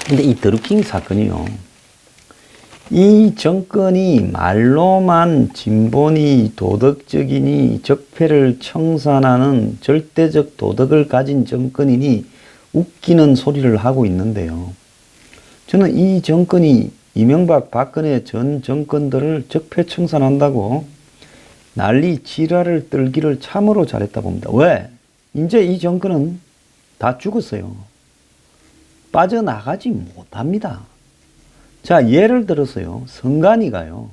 근데 이 드루킹 사건이요, 이 정권이 말로만 진보니 도덕적이니 적폐를 청산하는 절대적 도덕을 가진 정권이니 웃기는 소리를 하고 있는데요. 저는 이 정권이 이명박 박근혜 전 정권들을 적폐 청산한다고 난리 지랄을 떨기를 참으로 잘했다 봅니다. 왜? 이제 이 정권은 다 죽었어요. 빠져나가지 못합니다. 자, 예를 들어서요, 선관위가요,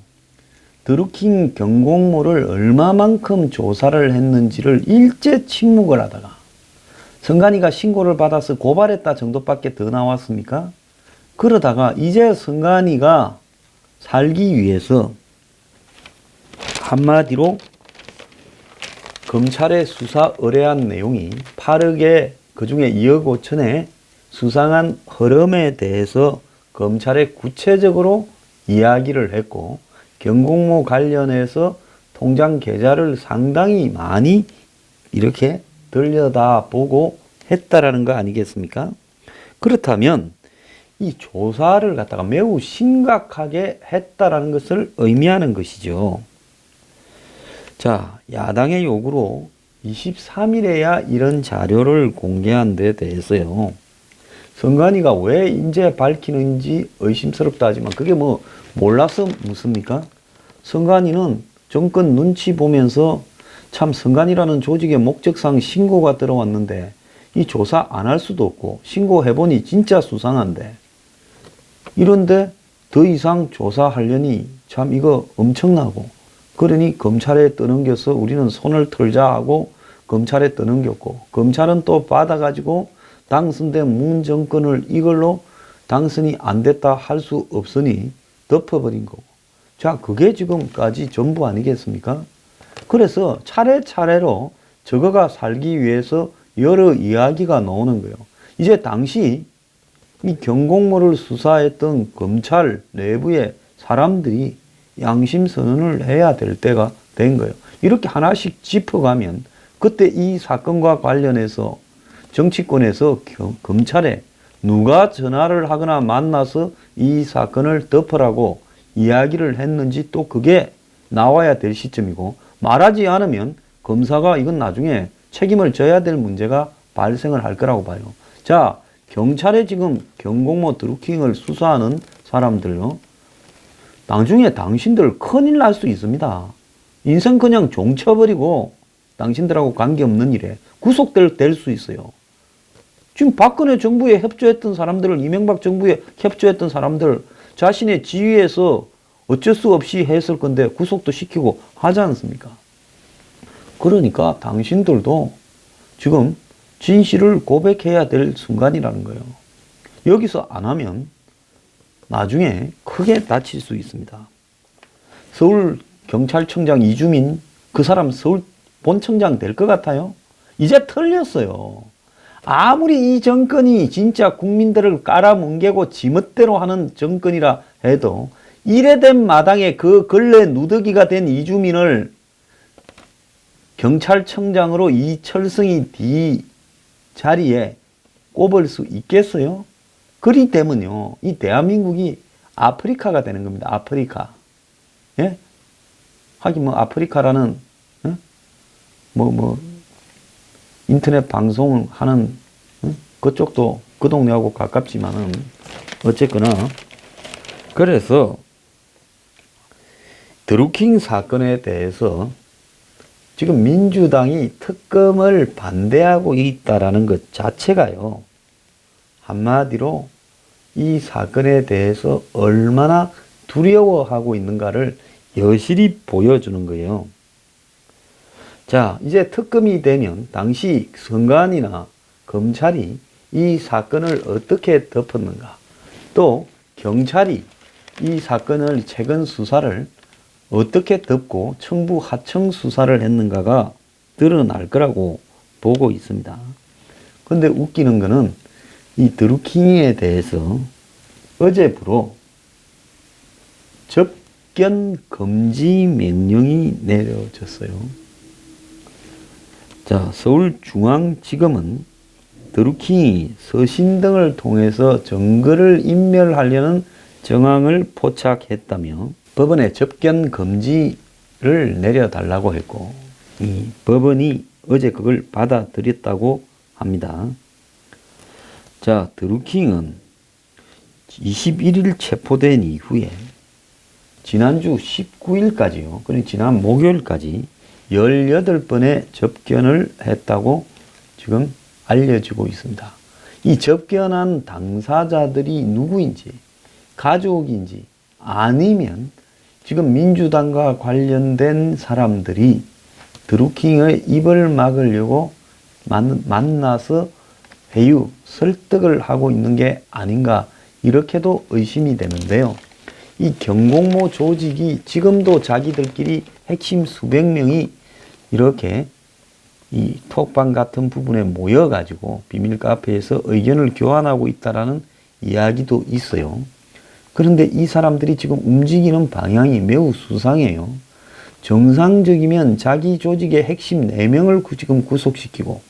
드루킹 경공모를 얼마만큼 조사를 했는지를 일제 침묵을 하다가 선관위가 신고를 받아서 고발했다 정도밖에 더 나왔습니까? 그러다가 이제 선관위가 살기 위해서 한마디로 검찰의 수사 의뢰한 내용이 8억에 그중에 2억 5천의 수상한 흐름에 대해서 검찰에 구체적으로 이야기를 했고, 경공모 관련해서 통장 계좌를 상당히 많이 이렇게 들여다보고 했다라는 거 아니겠습니까? 그렇다면 이 조사를 갖다가 매우 심각하게 했다라는 것을 의미하는 것이죠. 자, 야당의 요구로 23일에야 이런 자료를 공개한 데 대해서요, 선관위가 왜 이제 밝히는지 의심스럽다 하지만 그게 뭐 몰라서 묻습니까? 선관위는 정권 눈치 보면서 참 선관위라는 조직의 목적상 신고가 들어왔는데 이 조사 안 할 수도 없고 신고해보니 진짜 수상한데, 이런데 더 이상 조사하려니 참 이거 엄청나고, 그러니 검찰에 떠넘겨서 우리는 손을 털자 하고 검찰에 떠넘겼고, 검찰은 또 받아가지고 당선된 문 정권을 이걸로 당선이 안 됐다 할 수 없으니 덮어버린 거고. 자, 그게 지금까지 전부 아니겠습니까? 그래서 차례차례로 저거가 살기 위해서 여러 이야기가 나오는 거예요. 이제 당시 이 경공모를 수사했던 검찰 내부의 사람들이 양심선언을 해야 될 때가 된 거예요. 이렇게 하나씩 짚어가면 그때 이 사건과 관련해서 정치권에서 검찰에 누가 전화를 하거나 만나서 이 사건을 덮으라고 이야기를 했는지 또 그게 나와야 될 시점이고, 말하지 않으면 검사가 이건 나중에 책임을 져야 될 문제가 발생을 할 거라고 봐요. 자, 경찰에 지금 경공모 드루킹을 수사하는 사람들요, 나중에 당신들 큰일 날 수 있습니다. 인생 그냥 종쳐버리고 당신들하고 관계없는 일에 구속될 수 있어요. 지금 박근혜 정부에 협조했던 사람들을, 이명박 정부에 협조했던 사람들 자신의 지위에서 어쩔 수 없이 했을 건데 구속도 시키고 하지 않습니까? 그러니까 당신들도 지금 진실을 고백해야 될 순간이라는 거예요. 여기서 안 하면 나중에 크게 다칠 수 있습니다. 서울경찰청장 이주민, 그 사람 서울 본청장 될 것 같아요? 이제 털렸어요. 아무리 이 정권이 진짜 국민들을 깔아뭉개고 지멋대로 하는 정권이라 해도 이래된 마당에 그 근래 누더기가 된 이주민을 경찰청장으로 이철성이 뒤 자리에 꼽을 수 있겠어요? 그리 때문에요, 이 대한민국이 아프리카가 되는 겁니다. 아프리카. 예? 하긴 뭐 아프리카라는 인터넷 방송을 하는 그쪽도 그 동네하고 가깝지만은 어쨌거나, 그래서 드루킹 사건에 대해서 지금 민주당이 특검을 반대하고 있다라는 것 자체가요, 한마디로 이 사건에 대해서 얼마나 두려워하고 있는가를 여실히 보여주는 거예요. 자, 이제 특검이 되면 당시 선관위나 검찰이 이 사건을 어떻게 덮었는가, 또 경찰이 이 사건을 최근 수사를 어떻게 덮고 청부 하청 수사를 했는가가 드러날 거라고 보고 있습니다. 근데 웃기는 거는 이 드루킹에 대해서 어제부로 접견 금지 명령이 내려졌어요. 자, 서울중앙지검은 드루킹이 서신 등을 통해서 증거를 인멸하려는 정황을 포착했다며 법원에 접견 금지를 내려달라고 했고, 이 법원이 어제 그걸 받아들였다고 합니다. 자, 드루킹은 21일 체포된 이후에 지난주 19일까지요. 그러니까 지난 목요일까지 18번의 접견을 했다고 지금 알려지고 있습니다. 이 접견한 당사자들이 누구인지, 가족인지, 아니면 지금 민주당과 관련된 사람들이 드루킹의 입을 막으려고 만나서 회유, 설득을 하고 있는 게 아닌가, 이렇게도 의심이 되는데요. 이 경공모 조직이 지금도 자기들끼리 핵심 수백 명이 이렇게 이 톡방 같은 부분에 모여가지고 비밀 카페에서 의견을 교환하고 있다라는 이야기도 있어요. 그런데 이 사람들이 지금 움직이는 방향이 매우 수상해요. 정상적이면 자기 조직의 핵심 4명을 지금 구속시키고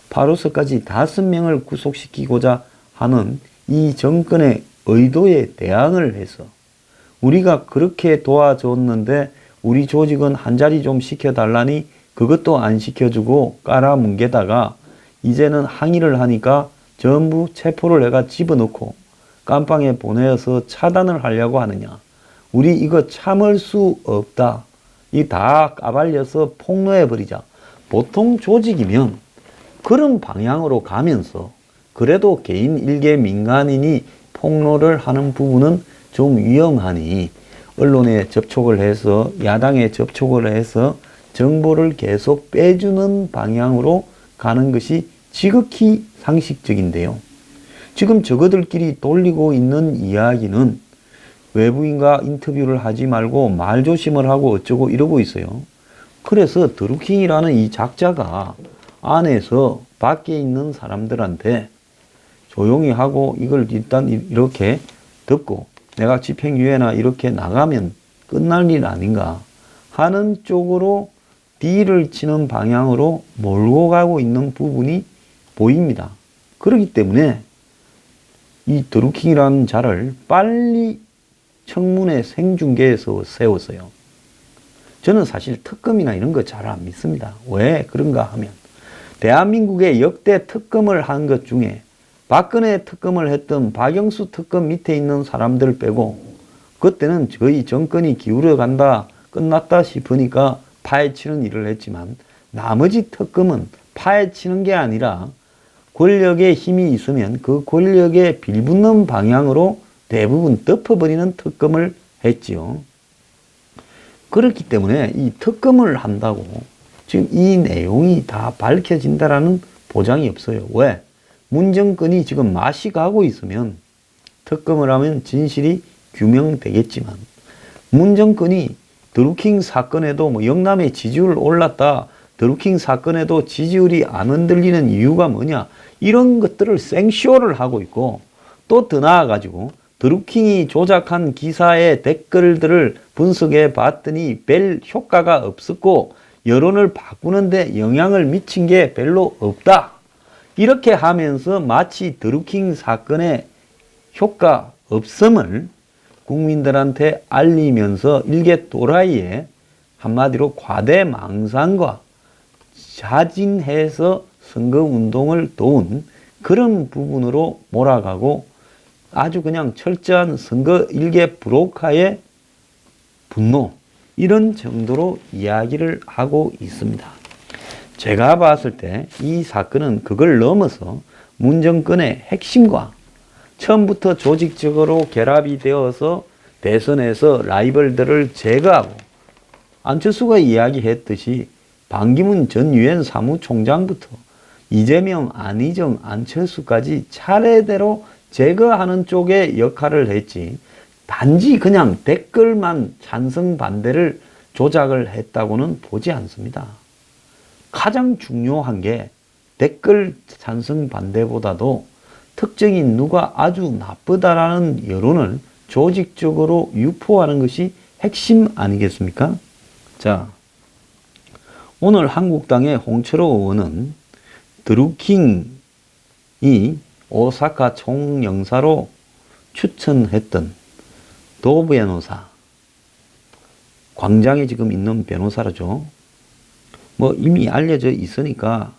바로서까지 5명을 구속시키고자 하는 이 정권의 의도에 대항을 해서 우리가 그렇게 도와줬는데 우리 조직은 한 자리 좀 시켜달라니 그것도 안 시켜주고 깔아뭉개다가 이제는 항의를 하니까 전부 체포를 해가 집어넣고 깜빵에 보내어서 차단을 하려고 하느냐. 우리 이거 참을 수 없다. 이 다 까발려서 폭로해버리자. 보통 조직이면 그런 방향으로 가면서 그래도 개인 일개 민간인이 폭로를 하는 부분은 좀 위험하니 언론에 접촉을 해서 야당에 접촉을 해서 정보를 계속 빼주는 방향으로 가는 것이 지극히 상식적인데요. 지금 저거들끼리 돌리고 있는 이야기는 외부인과 인터뷰를 하지 말고 말조심을 하고 어쩌고 이러고 있어요. 그래서 드루킹이라는 이 작자가 안에서 밖에 있는 사람들한테 조용히 하고 이걸 일단 이렇게 듣고 내가 집행유예나 이렇게 나가면 끝날 일 아닌가 하는 쪽으로 딜을 치는 방향으로 몰고 가고 있는 부분이 보입니다. 그렇기 때문에 이 드루킹이라는 자를 빨리 청문회 생중계에서 세웠어요. 저는 사실 특검이나 이런 거 잘 안 믿습니다. 왜 그런가 하면 대한민국의 역대 특검을 한 것 중에 박근혜 특검을 했던 박영수 특검 밑에 있는 사람들 빼고 그때는 거의 정권이 기울어 간다 끝났다 싶으니까 파헤치는 일을 했지만 나머지 특검은 파헤치는 게 아니라 권력에 힘이 있으면 그 권력에 빌붙는 방향으로 대부분 덮어버리는 특검을 했지요. 그렇기 때문에 이 특검을 한다고 지금 이 내용이 다 밝혀진다라는 보장이 없어요. 왜? 문 정권이 지금 맛이 가고 있으면 특검을 하면 진실이 규명되겠지만 문 정권이 드루킹 사건에도 뭐 영남의 지지율 올랐다. 드루킹 사건에도 지지율이 안 흔들리는 이유가 뭐냐. 이런 것들을 생쇼를 하고 있고 또 더 나아가지고 드루킹이 조작한 기사의 댓글들을 분석해 봤더니 별 효과가 없었고 여론을 바꾸는데 영향을 미친 게 별로 없다. 이렇게 하면서 마치 드루킹 사건의 효과 없음을 국민들한테 알리면서 일개 또라이의 한마디로 과대망상과 자진해서 선거운동을 도운 그런 부분으로 몰아가고 아주 그냥 철저한 선거 일개 브로커의 분노 이런 정도로 이야기를 하고 있습니다. 제가 봤을 때 이 사건은 그걸 넘어서 문 정권의 핵심과 처음부터 조직적으로 결합이 되어서 대선에서 라이벌들을 제거하고 안철수가 이야기했듯이 반기문 전 유엔 사무총장부터 이재명, 안희정, 안철수까지 차례대로 제거하는 쪽의 역할을 했지 단지 그냥 댓글만 찬성 반대를 조작을 했다고는 보지 않습니다. 가장 중요한 게 댓글 찬성 반대보다도 특정인 누가 아주 나쁘다라는 여론을 조직적으로 유포하는 것이 핵심 아니겠습니까? 자, 오늘 한국당의 홍철호 의원은 드루킹 이 오사카 총영사로 추천했던 도 변호사, 광장에 지금 있는 변호사라죠. 뭐 이미 알려져 있으니까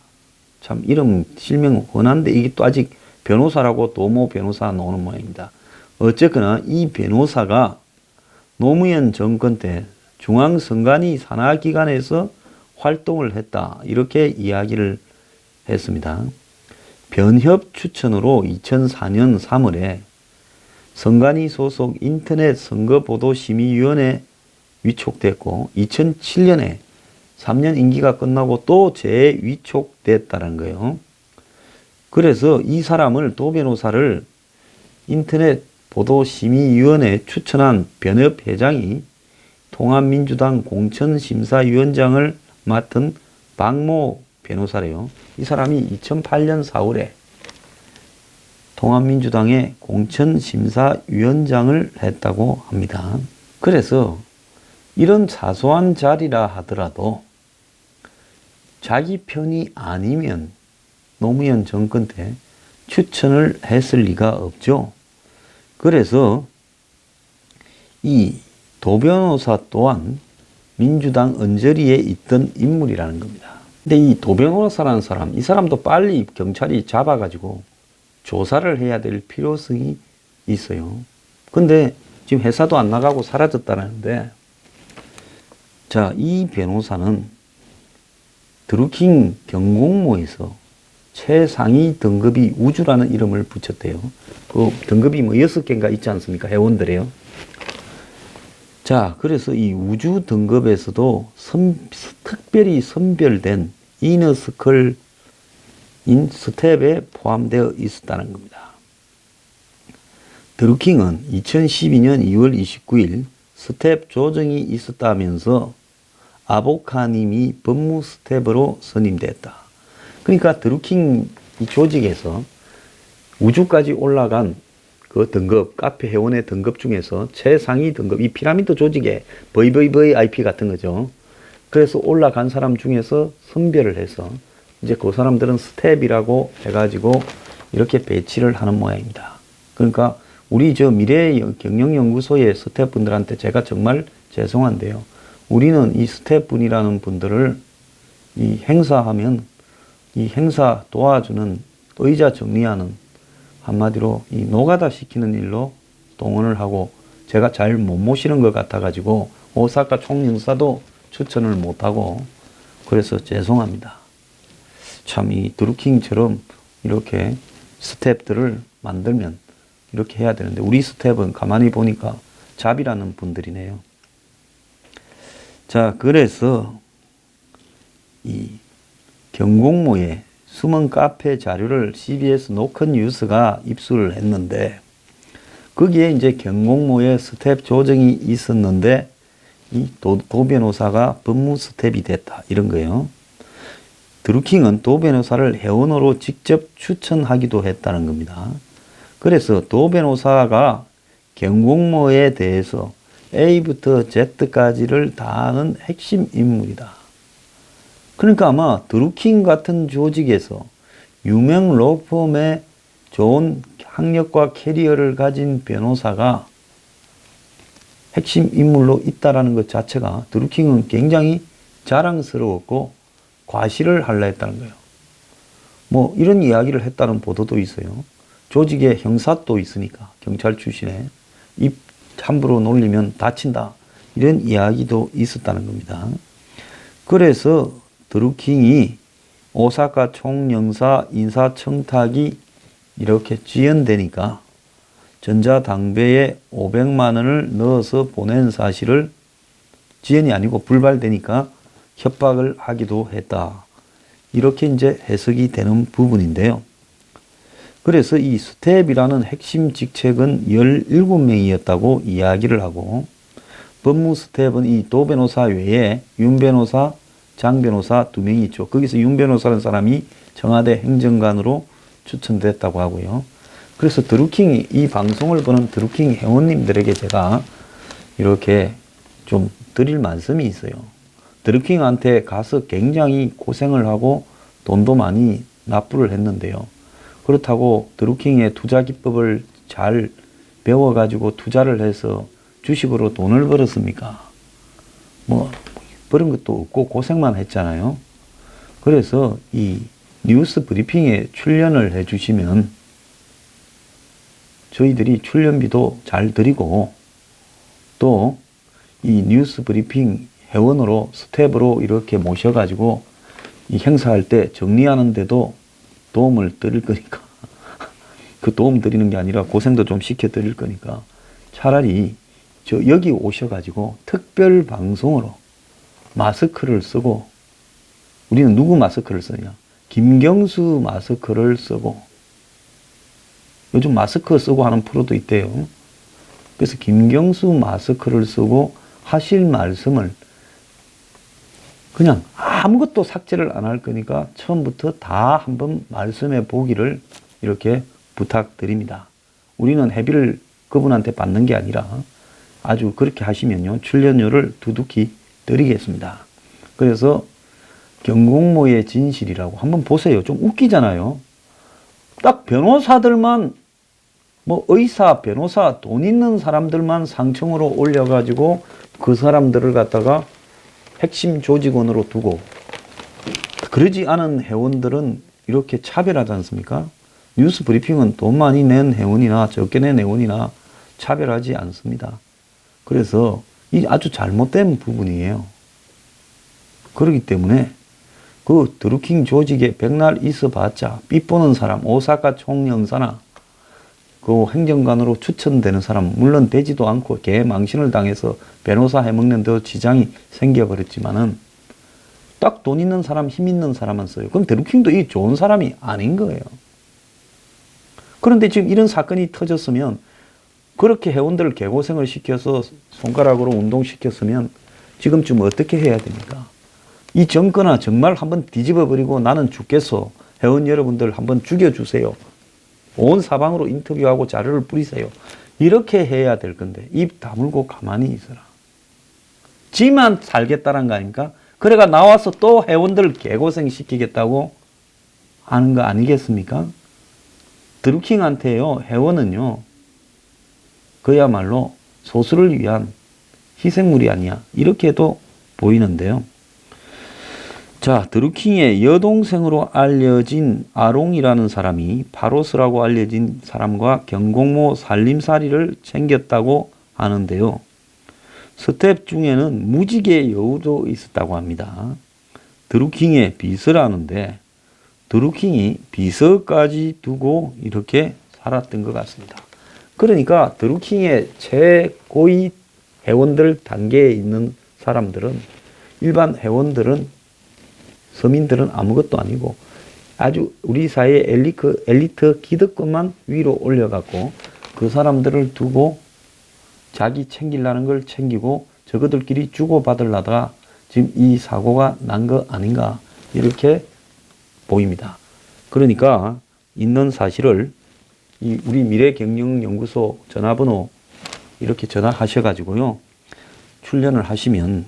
참 이름 실명 훤한데 이게 또 아직 변호사라고 도모 변호사 나오는 모양입니다. 어쨌거나 이 변호사가 노무현 정권 때 중앙선관위 산하기관에서 활동을 했다, 이렇게 이야기를 했습니다. 변협 추천으로 2004년 3월에 선관위 소속 인터넷 선거보도심의위원회 위촉됐고 2007년에 3년 임기가 끝나고 또 재위촉됐다는 거예요. 그래서 이 사람을, 도 변호사를 인터넷 보도심의위원회에 추천한 변협 회장이 통합민주당 공천심사위원장을 맡은 박모 변호사래요. 이 사람이 2008년 4월에 통합민주당의 공천심사위원장을 했다고 합니다. 그래서 이런 사소한 자리라 하더라도 자기 편이 아니면 노무현 정권 때 추천을 했을 리가 없죠. 그래서 이 도 변호사 또한 민주당 언저리에 있던 인물이라는 겁니다. 근데 이 도 변호사라는 사람, 이 사람도 빨리 경찰이 잡아가지고 조사를 해야 될 필요성이 있어요. 근데 지금 회사도 안 나가고 사라졌다는데, 자, 이 변호사는 드루킹 경공모에서 최상위 등급이 우주라는 이름을 붙였대요. 그 등급이 뭐 6개인가 있지 않습니까? 회원들이요. 자, 그래서 이 우주 등급에서도 특별히 선별된 이너스컬인 스텝에 포함되어 있었다는 겁니다. 드루킹은 2012년 2월 29일 스텝 조정이 있었다면서 아보카님이 법무 스텝으로 선임됐다. 그러니까 드루킹 이 조직에서 우주까지 올라간 그 등급, 카페 회원의 등급 중에서 최상위 등급, 이 피라미드 조직의 VVVIP 같은 거죠. 그래서 올라간 사람 중에서 선별을 해서 이제 그 사람들은 스텝이라고 해가지고 이렇게 배치를 하는 모양입니다. 그러니까 우리 저 미래경영연구소의 스텝분들한테 제가 정말 죄송한데요. 우리는 이 스텝분이라는 분들을 이 행사하면 이 행사 도와주는, 의자 정리하는, 한마디로 이 노가다 시키는 일로 동원을 하고 제가 잘 못 모시는 것 같아가지고 오사카 총영사도 추천을 못하고 그래서 죄송합니다. 참 이 드루킹처럼 이렇게 스텝들을 만들면 이렇게 해야 되는데 우리 스텝은 가만히 보니까 잡이라는 분들이네요. 자, 그래서 이 경공모의 숨은 카페 자료를 CBS 노컷 뉴스가 입수를 했는데 거기에 이제 경공모의 스텝 조정이 있었는데 이 도 변호사가 법무 스텝이 됐다, 이런 거예요. 드루킹은 도 변호사를 회원으로 직접 추천하기도 했다는 겁니다. 그래서 도 변호사가 경공모에 대해서 A부터 Z까지를 다 아는 핵심 인물이다. 그러니까 아마 드루킹 같은 조직에서 유명 로펌에 좋은 학력과 캐리어를 가진 변호사가 핵심 인물로 있다라는 것 자체가 드루킹은 굉장히 자랑스러웠고 과시를 하려 했다는 거예요. 뭐 이런 이야기를 했다는 보도도 있어요. 조직에 형사도 있으니까 경찰 출신에 입 함부로 놀리면 다친다, 이런 이야기도 있었다는 겁니다. 그래서 드루킹이 오사카 총영사 인사청탁이 이렇게 지연되니까 전자당배에 500만 원을 넣어서 보낸 사실을, 지연이 아니고 불발되니까 협박을 하기도 했다, 이렇게 이제 해석이 되는 부분인데요. 그래서 이 스텝이라는 핵심 직책은 17명이었다고 이야기를 하고, 법무 스텝은 이 도 변호사 외에 윤 변호사, 장 변호사 2명이 있죠. 거기서 윤 변호사라는 사람이 청와대 행정관으로 추천됐다고 하고요. 그래서 드루킹이, 이 방송을 보는 드루킹 회원님들에게 제가 이렇게 좀 드릴 말씀이 있어요. 드루킹한테 가서 굉장히 고생을 하고 돈도 많이 납부를 했는데요. 그렇다고 드루킹의 투자 기법을 잘 배워가지고 투자를 해서 주식으로 돈을 벌었습니까? 뭐 그런 것도 없고 고생만 했잖아요. 그래서 이 뉴스 브리핑에 출연을 해주시면 저희들이 출연비도 잘 드리고 또 이 뉴스 브리핑 회원으로 스텝으로 이렇게 모셔가지고 이 행사할 때 정리하는 데도 도움을 드릴 거니까 그 도움 드리는 게 아니라 고생도 좀 시켜 드릴 거니까 차라리 저 여기 오셔가지고 특별 방송으로 마스크를 쓰고 우리는 누구 마스크를 쓰냐? 김경수 마스크를 쓰고 요즘 마스크 쓰고 하는 프로도 있대요. 그래서 김경수 마스크를 쓰고 하실 말씀을 그냥 아무것도 삭제를 안 할 거니까 처음부터 다 한번 말씀해 보기를 이렇게 부탁드립니다. 우리는 회비를 그분한테 받는 게 아니라 아주 그렇게 하시면요 출연료를 두둑히 드리겠습니다. 그래서 경공모의 진실이라고 한번 보세요. 좀 웃기잖아요. 딱 변호사들만 뭐 의사, 변호사, 돈 있는 사람들만 상층으로 올려가지고 그 사람들을 갖다가 핵심 조직원으로 두고 그러지 않은 회원들은 이렇게 차별하지 않습니까? 뉴스 브리핑은 돈 많이 낸 회원이나 적게 낸 회원이나 차별하지 않습니다. 그래서 이 아주 잘못된 부분이에요. 그렇기 때문에 그 드루킹 조직에 백날 있어봤자 삐보는 사람, 오사카 총영사나 그 행정관으로 추천되는 사람, 물론 되지도 않고 개망신을 당해서 변호사 해먹는 데 지장이 생겨버렸지만은 딱 돈 있는 사람, 힘 있는 사람만 써요. 그럼 드루킹도 이 좋은 사람이 아닌 거예요. 그런데 지금 이런 사건이 터졌으면 그렇게 회원들을 개고생을 시켜서 손가락으로 운동시켰으면 지금쯤 어떻게 해야 됩니까? 이 정권아 정말 한번 뒤집어버리고 나는 죽겠어. 회원 여러분들 한번 죽여주세요. 온 사방으로 인터뷰하고 자료를 뿌리세요. 이렇게 해야 될 건데 입 다물고 가만히 있어라. 지만 살겠다는 거 아닙니까? 그래가 나와서 또 회원들 개고생 시키겠다고 하는 거 아니겠습니까? 드루킹한테요 회원은요 그야말로 소수를 위한 희생물이 아니야 이렇게도 보이는데요. 자, 드루킹의 여동생으로 알려진 아롱이라는 사람이 파로스라고 알려진 사람과 경공모 살림살이를 챙겼다고 하는데요. 스텝 중에는 무지개 여우도 있었다고 합니다. 드루킹의 빚을 아는데 드루킹이 비서까지 두고 이렇게 살았던 것 같습니다. 그러니까 드루킹의 최고위 회원들 단계에 있는 사람들은 일반 회원들은 서민들은 아무것도 아니고 아주 우리 사회의 엘리트 기득권만 위로 올려갖고 그 사람들을 두고 자기 챙기려는 걸 챙기고 저거들끼리 주고받으려다가 지금 이 사고가 난 거 아닌가 이렇게 보입니다. 그러니까 있는 사실을 우리 미래경영연구소 전화번호 이렇게 전화하셔가지고요 출연을 하시면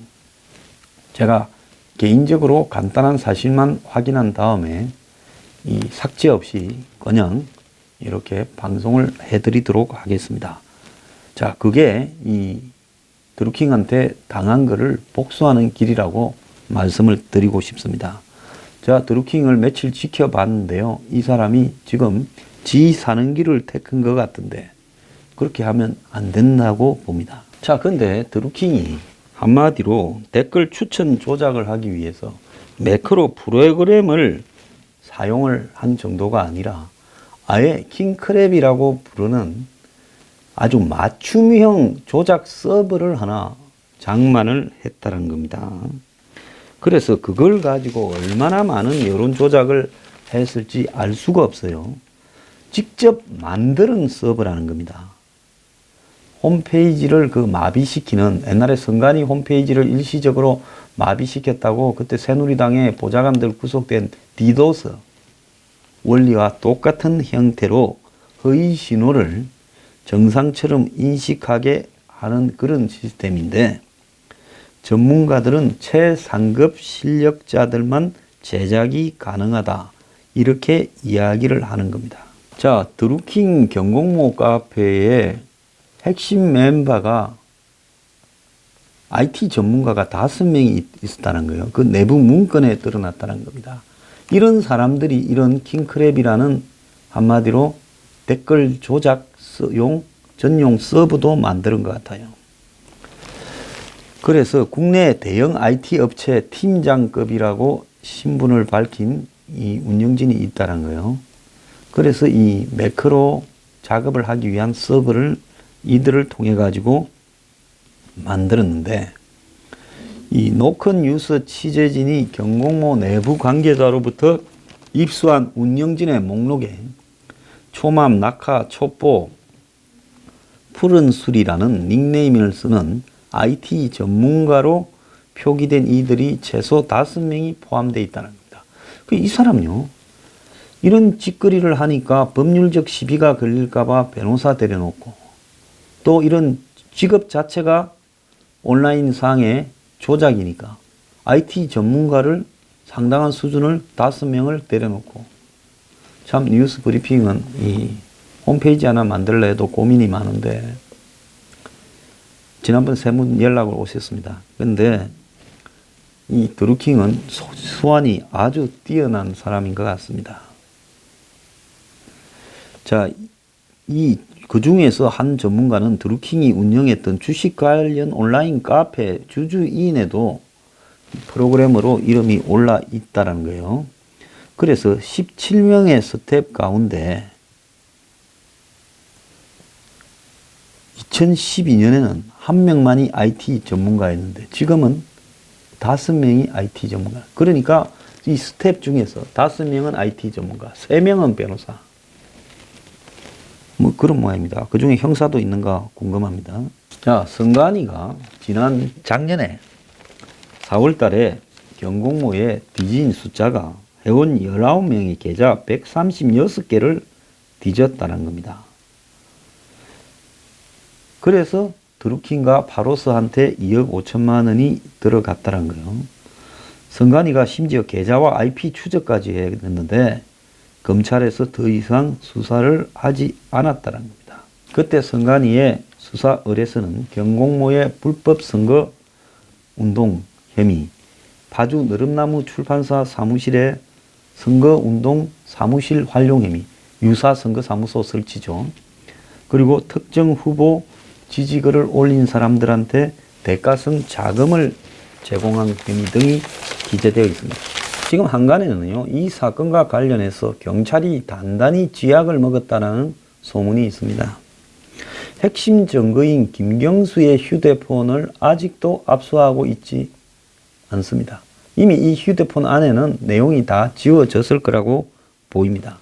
제가 개인적으로 간단한 사실만 확인한 다음에 이 삭제 없이 그냥 이렇게 방송을 해드리도록 하겠습니다. 자, 그게 이 드루킹한테 당한 거를 복수하는 길이라고 말씀을 드리고 싶습니다. 자, 드루킹을 며칠 지켜봤는데요. 이 사람이 지금 지 사는 길을 택한 것 같은데 그렇게 하면 안 된다고 봅니다. 자, 근데 드루킹이 한마디로 댓글 추천 조작을 하기 위해서 매크로 프로그램을 사용을 한 정도가 아니라 아예 킹크랩이라고 부르는 아주 맞춤형 조작 서버를 하나 장만을 했다는 겁니다. 그래서 그걸 가지고 얼마나 많은 여론 조작을 했을지 알 수가 없어요. 직접 만드는 서버라는 겁니다. 홈페이지를 마비시키는 옛날에 선관위 홈페이지를 일시적으로 마비시켰다고 그때 새누리당의 보좌관들 구속된 디도스 원리와 똑같은 형태로 허위 신호를 정상처럼 인식하게 하는 그런 시스템인데 전문가들은 최상급 실력자들만 제작이 가능하다 이렇게 이야기를 하는 겁니다. 자, 드루킹 경공모 카페의 핵심 멤버가 IT 전문가가 5명이 있었다는 거예요. 그 내부 문건에 드러났다는 겁니다. 이런 사람들이 이런 킹크랩이라는 한마디로 댓글 조작용 전용 서버도 만드는 것 같아요. 그래서 국내 대형 IT 업체 팀장급이라고 신분을 밝힌 이 운영진이 있다는 거예요. 그래서 이 매크로 작업을 하기 위한 서버를 이들을 통해 가지고 만들었는데, 이 노컷 뉴스 취재진이 경공모 내부 관계자로부터 입수한 운영진의 목록에 초맘, 낙하, 촛보, 푸른 술이라는 닉네임을 쓰는 IT 전문가로 표기된 이들이 최소 5명이 포함되어 있다는 겁니다. 이 사람요, 이런 짓거리를 하니까 법률적 시비가 걸릴까봐 변호사 데려놓고, 또 이런 직업 자체가 온라인상의 조작이니까 IT 전문가를 상당한 수준을 5명을 데려놓고, 참 뉴스 브리핑은 이 홈페이지 하나 만들려 해도 고민이 많은데, 지난번 세문 연락을 오셨습니다. 근데 이 드루킹은 수완이 아주 뛰어난 사람인 것 같습니다. 자, 그 중에서 한 전문가는 드루킹이 운영했던 주식 관련 온라인 카페 주주인에도 프로그래머로 이름이 올라 있다는 거예요. 그래서 17명의 스텝 가운데 2012년에는 한 명만이 IT 전문가였는데 지금은 5명이 IT 전문가. 그러니까 이 스텝 중에서 5명은 IT 전문가, 3명은 변호사. 뭐 그런 모양입니다. 그 중에 형사도 있는가 궁금합니다. 자, 성관이가 작년에 4월 달에 경공모의 뒤진 숫자가 회원 19명의 계좌 136개를 뒤졌다는 겁니다. 그래서 드루킹과 파로스한테 2억 5천만 원이 들어갔다는 거예요. 성관이가 심지어 계좌와 IP 추적까지 했는데 검찰에서 더 이상 수사를 하지 않았다는 겁니다. 그때 성관이의 수사 의뢰서는 경공모의 불법 선거 운동 혐의, 파주 느릅나무 출판사 사무실에 선거운동 사무실 활용 혐의, 유사 선거사무소 설치죠. 그리고 특정 후보 지지글을 올린 사람들한테 대가성 자금을 제공한 혐의 등이 기재되어 있습니다. 지금 한간에는요, 이 사건과 관련해서 경찰이 단단히 쥐약을 먹었다는 소문이 있습니다. 핵심 증거인 김경수의 휴대폰을 아직도 압수하고 있지 않습니다. 이미 이 휴대폰 안에는 내용이 다 지워졌을 거라고 보입니다.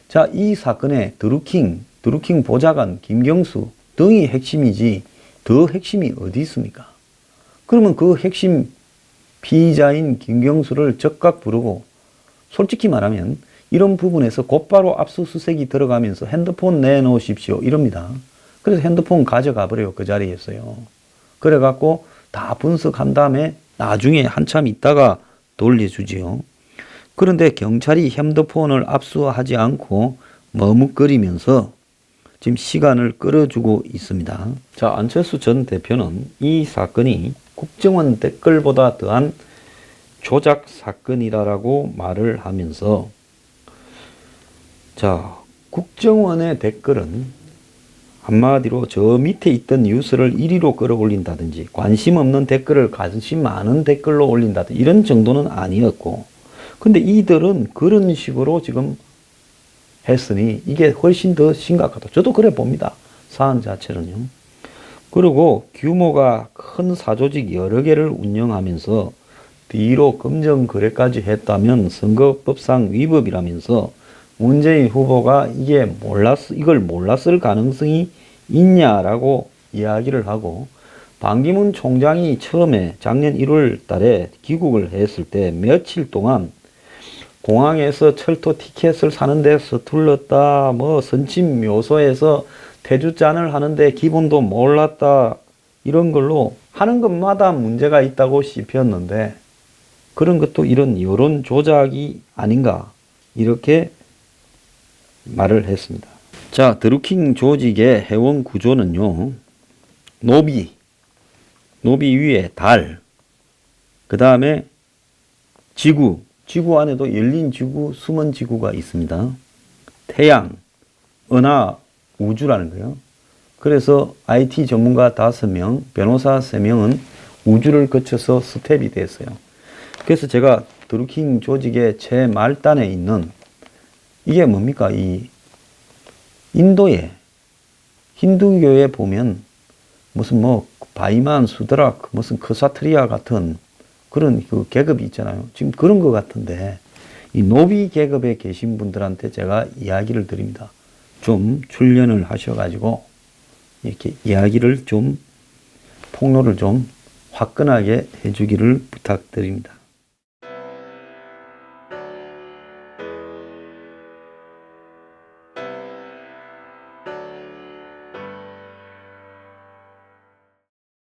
자, 이 사건의 드루킹 보좌관 김경수 등이 핵심이지 더 핵심이 어디 있습니까? 그러면 그 핵심 피의자인 김경수를 적각 부르고, 솔직히 말하면 이런 부분에서 곧바로 압수수색이 들어가면서 핸드폰 내놓으십시오 이럽니다. 그래서 핸드폰 가져가 버려요. 그 자리에서요. 그래갖고 다 분석한 다음에 나중에 한참 있다가 돌려주지요. 그런데 경찰이 핸드폰을 압수하지 않고 머뭇거리면서 지금 시간을 끌어주고 있습니다. 자, 안철수 전 대표는 이 사건이 국정원 댓글보다 더한 조작 사건이라고 말을 하면서, 자, 국정원의 댓글은 한마디로 저 밑에 있던 뉴스를 1위로 끌어올린다든지 관심 없는 댓글을 관심 많은 댓글로 올린다든지 이런 정도는 아니었고, 근데 이들은 그런 식으로 지금 했으니 이게 훨씬 더 심각하다. 저도 그래 봅니다. 사안 자체는요. 그리고 규모가 큰 사조직 여러 개를 운영하면서 뒤로 금전 거래까지 했다면 선거법상 위법이라면서 문재인 후보가 이걸 몰랐을 가능성이 있냐라고 이야기를 하고, 반기문 총장이 처음에 작년 1월 달에 귀국을 했을 때 며칠 동안 공항에서 철도 티켓을 사는데 서툴렀다, 선침 묘소에서 태주잔을 하는데 기본도 몰랐다, 이런 걸로 하는 것마다 문제가 있다고 씹혔는데, 그런 것도 이런 여론 조작이 아닌가, 이렇게 말을 했습니다. 자, 드루킹 조직의 회원 구조는요. 노비 위에 달, 그 다음에 지구 안에도 열린 지구, 숨은 지구가 있습니다. 태양, 은하, 우주라는 거예요. 그래서 IT 전문가 5명, 변호사 3명은 우주를 거쳐서 스텝이 됐어요. 그래서 제가 드루킹 조직의 최말단에 있는 이게 뭡니까? 이 인도의 힌두교에 보면 무슨 뭐 바이만, 수드락, 무슨 크사트리아 같은 그런 그 계급이 있잖아요. 지금 그런 것 같은데 이 노비 계급에 계신 분들한테 제가 이야기를 드립니다. 좀 훈련을 하셔가지고 이렇게 이야기를 좀 폭로를 좀 화끈하게 해주기를 부탁드립니다.